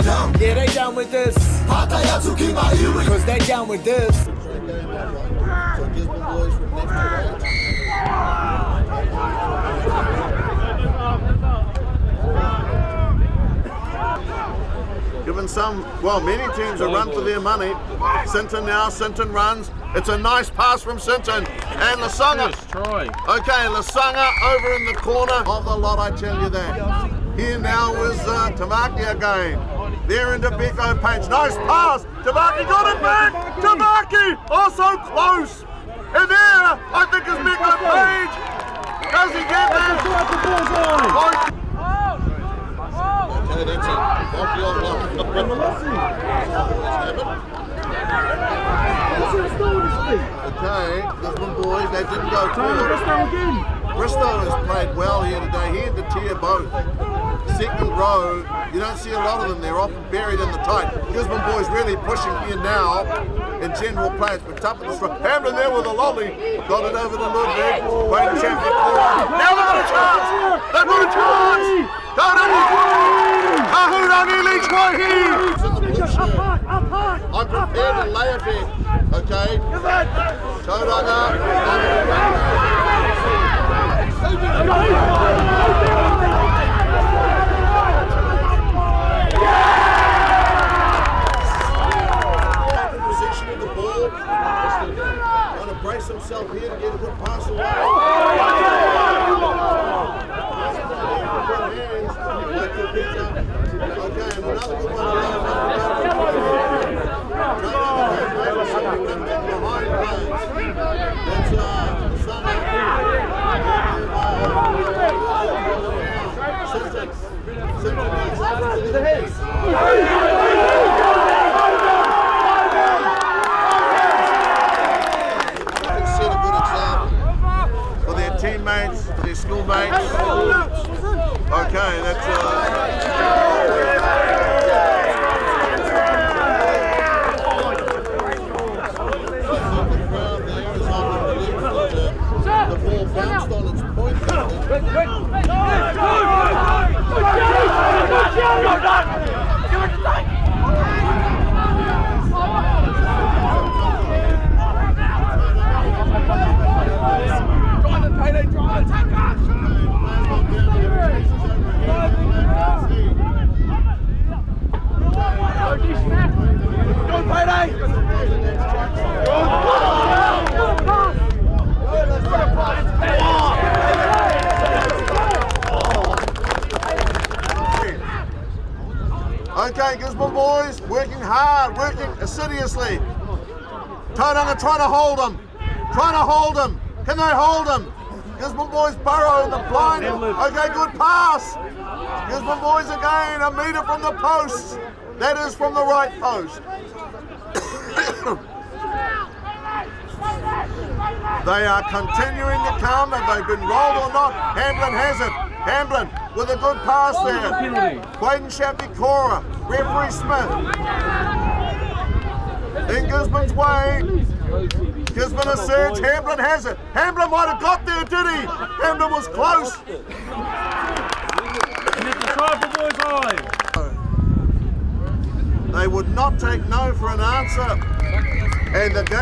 down. Yeah, they down with this. Cause they down with this. So Gisborne boys from left to right. Given many teams a run for their money. Sinton now, Sinton runs. It's a nice pass from Sinton. And Lasanga. Okay, Lasanga over in the corner of the lot, I tell you that. Here now is Tamaki again. There into Beko Page. Nice pass. Tamaki got it back. Tamaki also close. And there, I think is Beko Page. Does he get there? Okay, that's it. Okay, Gisborne boys, they didn't go forward. Bristow has played well here today. He had to tear both. Second row, you don't see a lot of them. They're often buried in the tight. Gisborne boys really pushing here now in general players, but tough at the strike. Hamlin there with a lolly. Got it over to Ludwig. Wayne champion. Now they've got a chance. They've got a chance. I'm prepared to lay a bet. Okay. Tauranga. Possession of the ball. Trying to brace himself here to get a good pass away. Okay, and another good one. Set a good example for their teammates, for their schoolmates. Okay, that's the ball bounced on its point. Okay, Gisborne boys, working hard, working assiduously. Tauranga trying to hold him. Can they hold him? Gisborne boys burrow in the blind. Okay, good pass. Gisborne boys again, a metre from the post. That is from the right post. They are continuing to come. Have they been rolled or not? Hamlin has it. Hamlin with a good pass there. Quaden Shappy Cora. Referee Smith. In Gisborne's way. Gisborne a surge. Hamlin has it. Hamlin might have got there, did he? Hamlin was close. They would not take no for an answer. And the game